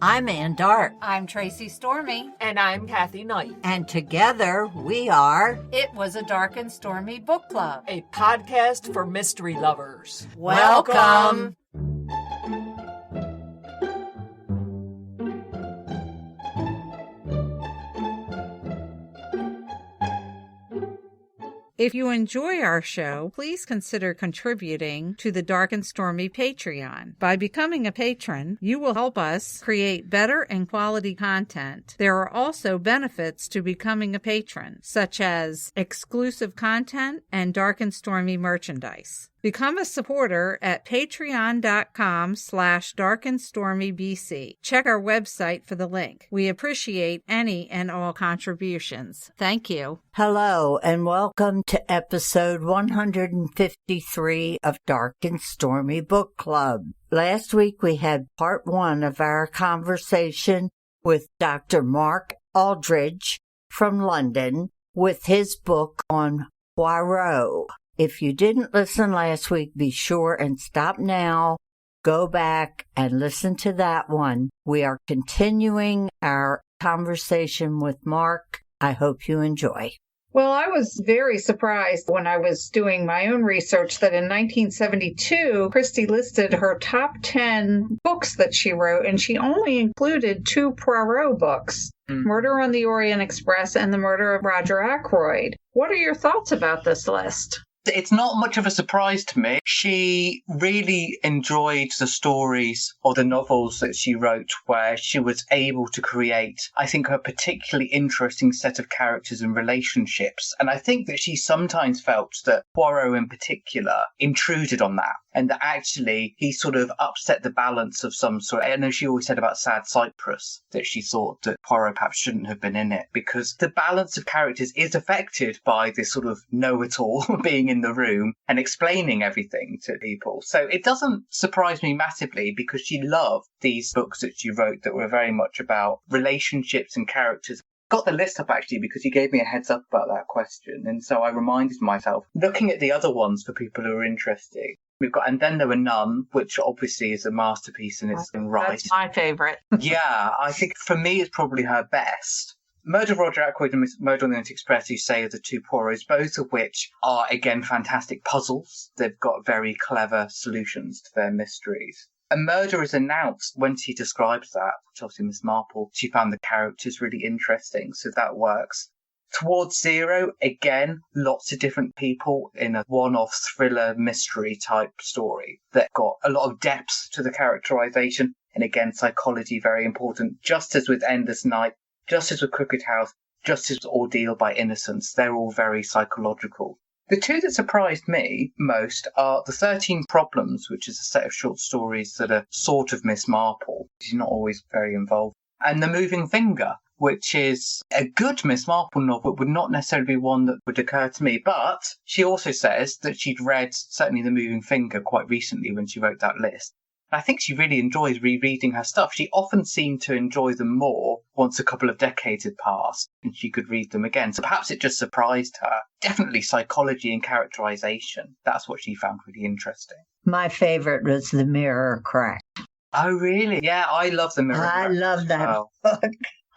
I'm Ann Dark. I'm Tracy Stormy. And I'm Kathy Knight. And together we are It Was a Dark and Stormy Book Club, a podcast for mystery lovers. Welcome. If you enjoy our show, please consider contributing to the Dark and Stormy Patreon. By becoming a patron, you will help us create better and quality content. There are also benefits to becoming a patron, such as exclusive content and Dark and Stormy merchandise. Become a supporter at patreon.com/darkandstormybc. Check our website for the link. We appreciate any and all contributions. Thank you. Hello and welcome to episode 153 of Dark and Stormy Book Club. Last week we had part one of our conversation with Dr. Mark Aldridge from London with his book on Poirot. If you didn't listen last week, be sure and stop now, go back and listen to that one. We are continuing our conversation with Mark. I hope you enjoy. Well, I was very surprised when I was doing my own research that in 1972, Christie listed her top 10 books that she wrote, and she only included 2 Poirot books, Murder on the Orient Express and The Murder of Roger Ackroyd. What are your thoughts about this list? It's not much of a surprise to me. She really enjoyed the stories or the novels that she wrote where she was able to create, I think, a particularly interesting set of characters and relationships. And I think that she sometimes felt that Poirot in particular intruded on that, and that actually he sort of upset the balance of some sort. I know she always said about Sad Cyprus that she thought that Poirot perhaps shouldn't have been in it because the balance of characters is affected by this sort of know-it-all being in the room and explaining everything to people. So it doesn't surprise me massively because she loved these books that she wrote that were very much about relationships and characters. Got the list up actually because he gave me a heads up about that question, and so I reminded myself, looking at the other ones for people who are interested. We've got And Then There Were None, which obviously is a masterpiece in its own right. That's my favorite. Yeah, I think for me it's probably her best. Murder of Roger Ackroyd and Murder on the Orient Express, you say, are the 2 Poirots, both of which are, again, fantastic puzzles. They've got very clever solutions to their mysteries. A murder is announced when she describes that, which obviously Miss Marple, she found the characters really interesting, so that works. Towards Zero, again, lots of different people in a one-off thriller mystery type story that got a lot of depth to the characterization, and again, psychology very important, just as with Endless Night, just as with Crooked House, just as with Ordeal by Innocence. They're all very psychological. The 2 that surprised me most are The 13 Problems, which is a set of short stories that are sort of Miss Marple. She's not always very involved. And The Moving Finger, which is a good Miss Marple novel, would not necessarily be one that would occur to me. But she also says that she'd read certainly The Moving Finger quite recently when she wrote that list. I think she really enjoys rereading her stuff. She often seemed to enjoy them more once a couple of decades had passed and she could read them again. So perhaps it just surprised her. Definitely psychology and characterization. That's what she found really interesting. My favorite was The Mirror Crack. Oh, really? Yeah, I love The Mirror Cracked. I love that book.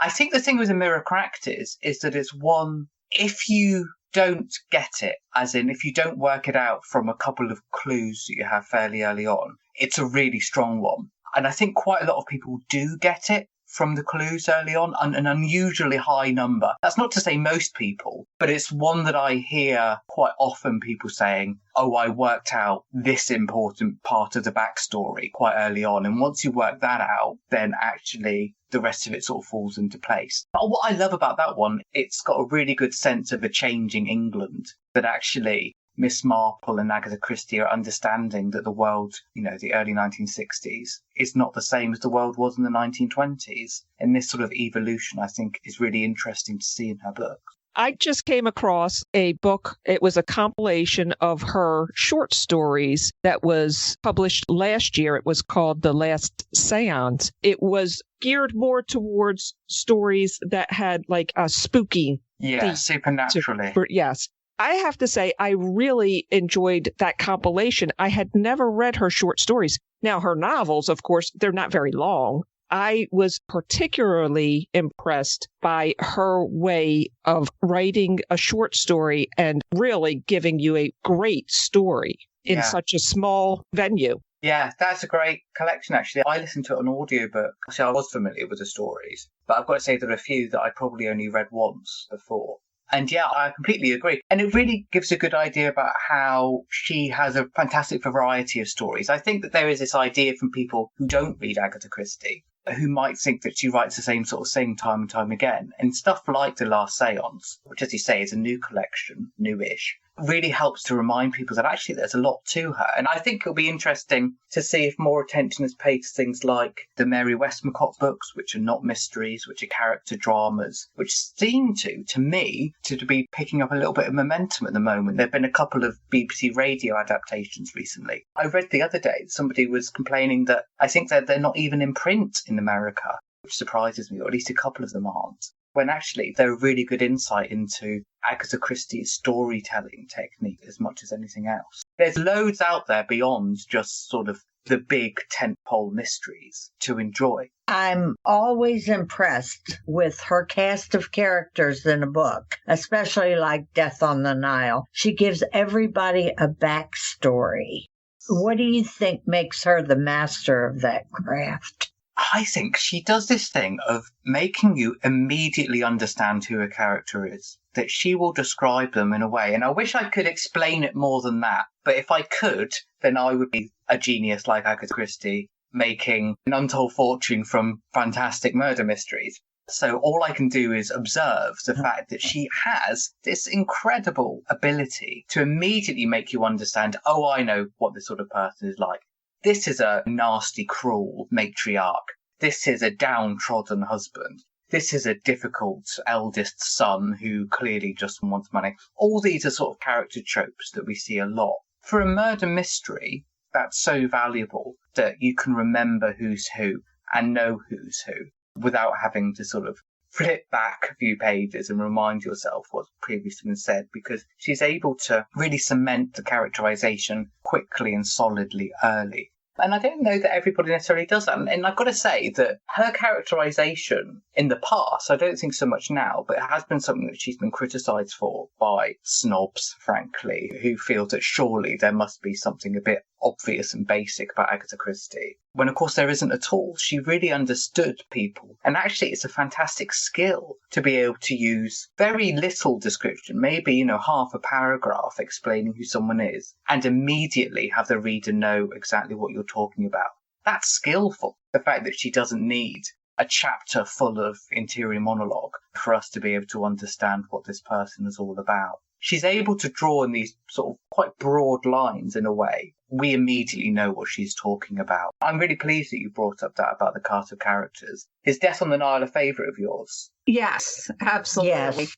I think the thing with The Mirror Cracked is that it's one, if you don't get it, as in if you don't work it out from a couple of clues that you have fairly early on, it's a really strong one. And I think quite a lot of people do get it from the clues early on, an unusually high number. That's not to say most people, but it's one that I hear quite often people saying, oh, I worked out this important part of the backstory quite early on. And once you work that out, then actually the rest of it sort of falls into place. But what I love about that one, it's got a really good sense of a changing England, that actually Miss Marple and Agatha Christie are understanding that the world, the early 1960s, is not the same as the world was in the 1920s. And this sort of evolution, I think, is really interesting to see in her book. I just came across a book. It was a compilation of her short stories that was published last year. It was called The Last Seance. It was geared more towards stories that had like a spooky theme. Supernaturally. Yes. I have to say, I really enjoyed that compilation. I had never read her short stories. Now, her novels, of course, they're not very long. I was particularly impressed by her way of writing a short story and really giving you a great story in such a small venue. Yeah, that's a great collection, actually. I listened to it on audiobook. Actually, I was familiar with the stories, but I've got to say there are a few that I probably only read once before. And yeah, I completely agree. And it really gives a good idea about how she has a fantastic variety of stories. I think that there is this idea from people who don't read Agatha Christie, who might think that she writes the same sort of thing time and time again. And stuff like The Last Seance, which, as you say, is a new collection, newish, really helps to remind people that actually there's a lot to her. And I think it'll be interesting to see if more attention is paid to things like the Mary Westmacott books, which are not mysteries, which are character dramas, which seem to me, to be picking up a little bit of momentum at the moment. There have been a couple of BBC radio adaptations recently. I read the other day, somebody was complaining that I think that they're not even in print in America, which surprises me, or at least a couple of them aren't, when actually they're a really good insight into Agatha Christie's storytelling technique as much as anything else. There's loads out there beyond just sort of the big tentpole mysteries to enjoy. I'm always impressed with her cast of characters in a book, especially like Death on the Nile. She gives everybody a backstory. What do you think makes her the master of that craft? I think she does this thing of making you immediately understand who a character is, that she will describe them in a way. And I wish I could explain it more than that. But if I could, then I would be a genius like Agatha Christie, making an untold fortune from fantastic murder mysteries. So all I can do is observe the fact that she has this incredible ability to immediately make you understand, oh, I know what this sort of person is like. This is a nasty, cruel matriarch. This is a downtrodden husband. This is a difficult eldest son who clearly just wants money. All these are sort of character tropes that we see a lot. For a murder mystery, that's so valuable that you can remember who's who and know who's who without having to sort of flip back a few pages and remind yourself what's previously been said, because she's able to really cement the characterization quickly and solidly early. And I don't know that everybody necessarily does that. And I've got to say that her characterization in the past, I don't think so much now, but it has been something that she's been criticised for by snobs, frankly, who feel that surely there must be something a bit obvious and basic about Agatha Christie, when of course there isn't at all. She really understood people. And actually it's a fantastic skill to be able to use very little description, maybe, half a paragraph explaining who someone is, and immediately have the reader know exactly what you're talking about. That's skillful. The fact that she doesn't need a chapter full of interior monologue for us to be able to understand what this person is all about. She's able to draw in these sort of quite broad lines in a way. We immediately know what she's talking about. I'm really pleased that you brought up that about the cast of characters. Is Death on the Nile a favourite of yours? Yes, absolutely. Yes.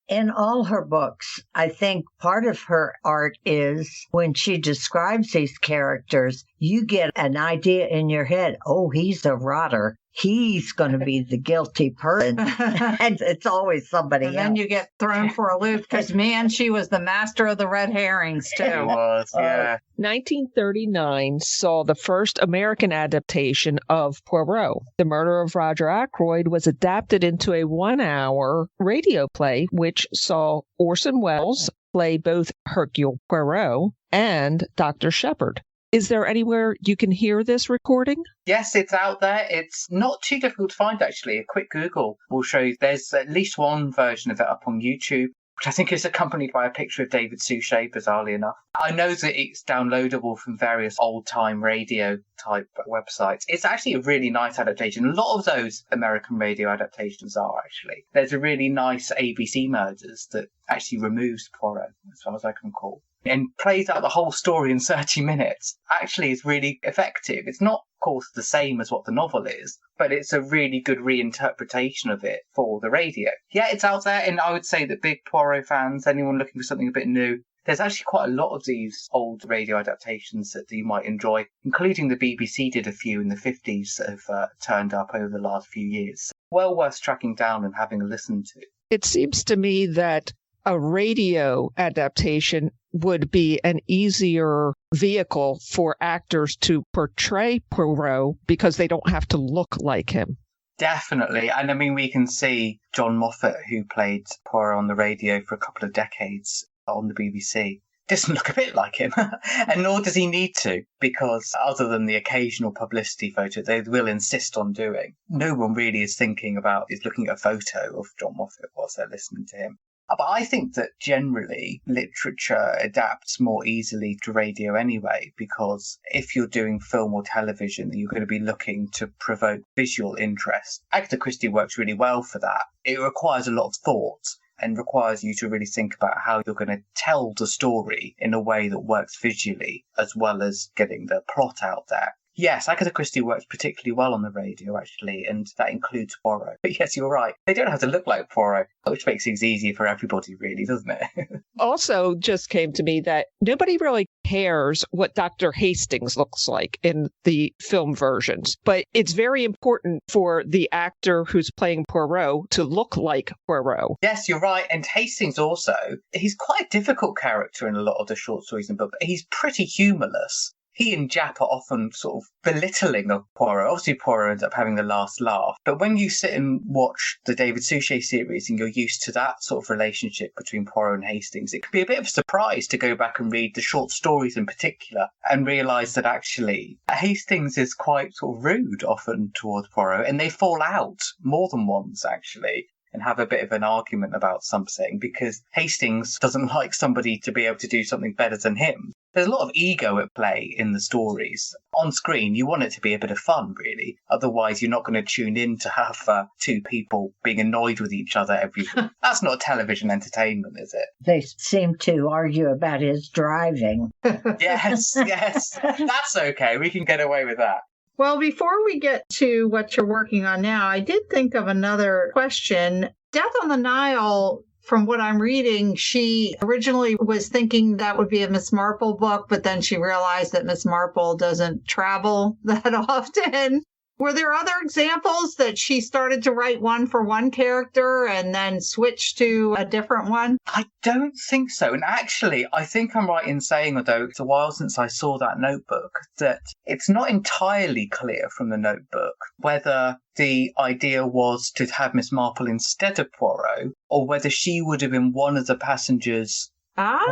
In all her books, I think part of her art is when she describes these characters, you get an idea in your head, oh, he's a rotter. He's going to be the guilty person. And it's always somebody else. And then you get thrown for a loop because, man, she was the master of the red herrings, too. It was, yeah. 1939 saw the first American adaptation of Poirot. The Murder of Roger Ackroyd was adapted into a 1-hour radio play, which saw Orson Welles play both Hercule Poirot and Dr. Shepard. Is there anywhere you can hear this recording? Yes, it's out there. It's not too difficult to find, actually. A quick Google will show you there's at least one version of it up on YouTube, which I think is accompanied by a picture of David Suchet, bizarrely enough. I know that it's downloadable from various old-time radio-type websites. It's actually a really nice adaptation. A lot of those American radio adaptations are, actually. There's a really nice ABC Murders that actually removes Poirot, as far as I can recall, and plays out the whole story in 30 minutes. Actually is really effective. It's not, of course, the same as what the novel is, but it's a really good reinterpretation of it for the radio. Yeah, it's out there, and I would say that big Poirot fans, anyone looking for something a bit new, there's actually quite a lot of these old radio adaptations that you might enjoy, including the BBC did a few in the 50s that have turned up over the last few years. Well worth tracking down and having a listen to. It seems to me that a radio adaptation would be an easier vehicle for actors to portray Poirot because they don't have to look like him. Definitely. And I mean, we can see John Moffat, who played Poirot on the radio for a couple of decades on the BBC, doesn't look a bit like him. And nor does he need to, because other than the occasional publicity photo they will insist on doing, no one really is looking at a photo of John Moffat whilst they're listening to him. But I think that generally literature adapts more easily to radio anyway, because if you're doing film or television, you're going to be looking to provoke visual interest. Agatha Christie works really well for that. It requires a lot of thought and requires you to really think about how you're going to tell the story in a way that works visually, as well as getting the plot out there. Yes, Agatha Christie works particularly well on the radio, actually, and that includes Poirot. But yes, you're right. They don't have to look like Poirot, which makes things easier for everybody, really, doesn't it? Also, just came to me that nobody really cares what Dr. Hastings looks like in the film versions, but it's very important for the actor who's playing Poirot to look like Poirot. Yes, you're right. And Hastings also, he's quite a difficult character in a lot of the short stories and books, but he's pretty humourless. He and Japp are often sort of belittling of Poirot. Obviously, Poirot ends up having the last laugh. But when you sit and watch the David Suchet series and you're used to that sort of relationship between Poirot and Hastings, it could be a bit of a surprise to go back and read the short stories in particular and realise that actually Hastings is quite sort of rude often towards Poirot, and they fall out more than once, actually, and have a bit of an argument about something because Hastings doesn't like somebody to be able to do something better than him. There's a lot of ego at play in the stories. On screen, you want it to be a bit of fun, really. Otherwise, you're not going to tune in to have two people being annoyed with each other every week. That's not television entertainment, is it? They seem to argue about his driving. Yes. That's okay. We can get away with that. Well, before we get to what you're working on now, I did think of another question. Death on the Nile, from what I'm reading, she originally was thinking that would be a Miss Marple book, but then she realized that Miss Marple doesn't travel that often. Were there other examples that she started to write one for one character and then switched to a different one? I don't think so. And actually, I think I'm right in saying, although it's a while since I saw that notebook, that it's not entirely clear from the notebook whether the idea was to have Miss Marple instead of Poirot or whether she would have been one of the passengers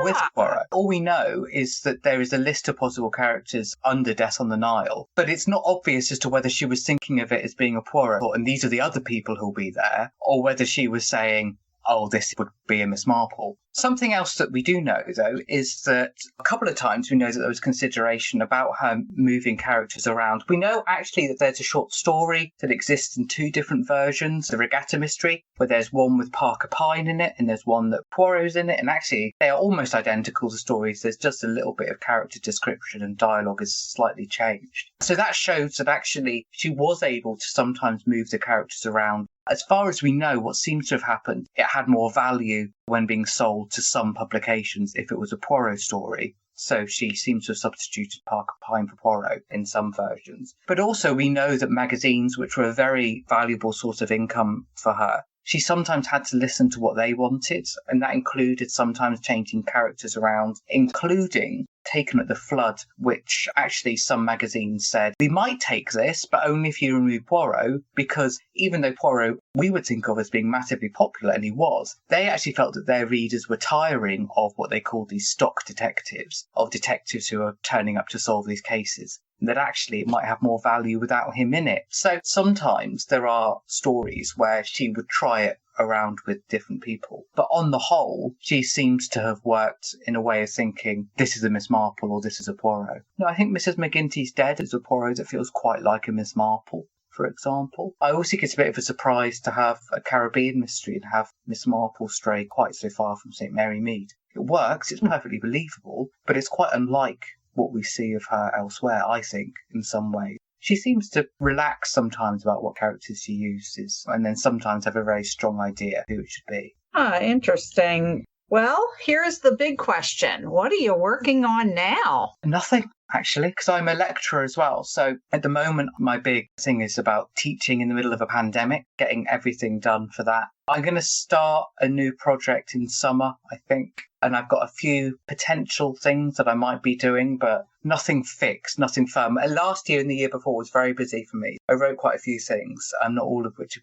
with Poirot. All we know is that there is a list of possible characters under Death on the Nile, but it's not obvious as to whether she was thinking of it as being a Poirot and these are the other people who'll be there, or whether she was saying, oh, this would be a Miss Marple. Something else that we do know, though, is that a couple of times we know that there was consideration about her moving characters around. We know actually that there's a short story that exists in two different versions, the Regatta Mystery, where there's one with Parker Pyne in it and there's one that Poirot's in it. And actually, they are almost identical, the stories. There's just a little bit of character description and dialogue is slightly changed. So that shows that actually she was able to sometimes move the characters around. As far as we know, what seems to have happened, it had more value when being sold to some publications if it was a Poirot story. So she seems to have substituted Parker Pyne for Poirot in some versions. But also we know that magazines, which were a very valuable source of income for her, she sometimes had to listen to what they wanted, and that included sometimes changing characters around, including Taken at the Flood, which actually some magazines said, we might take this, but only if you remove Poirot, because even though Poirot we would think of as being massively popular, and he was, they actually felt that their readers were tiring of what they called these stock detectives, of detectives who are turning up to solve these cases. That actually it might have more value without him in it. So sometimes there are stories where she would try it around with different people. But on the whole, she seems to have worked in a way of thinking, this is a Miss Marple or this is a Poirot. No, I think Mrs. McGinty's Dead is a Poirot that feels quite like a Miss Marple, for example. I also think it's a bit of a surprise to have a Caribbean mystery and have Miss Marple stray quite so far from St. Mary Mead. It works, it's perfectly believable, but it's quite unlike what we see of her elsewhere, I think, in some ways. She seems to relax sometimes about what characters she uses, and then sometimes have a very strong idea who it should be. Interesting. Well, here's the big question. What are you working on now? Nothing, actually, because I'm a lecturer as well. So at the moment, my big thing is about teaching in the middle of a pandemic, getting everything done for that. I'm going to start a new project in summer, I think. And I've got a few potential things that I might be doing, but nothing fixed, nothing firm. Last year and the year before was very busy for me. I wrote quite a few things, not all of which have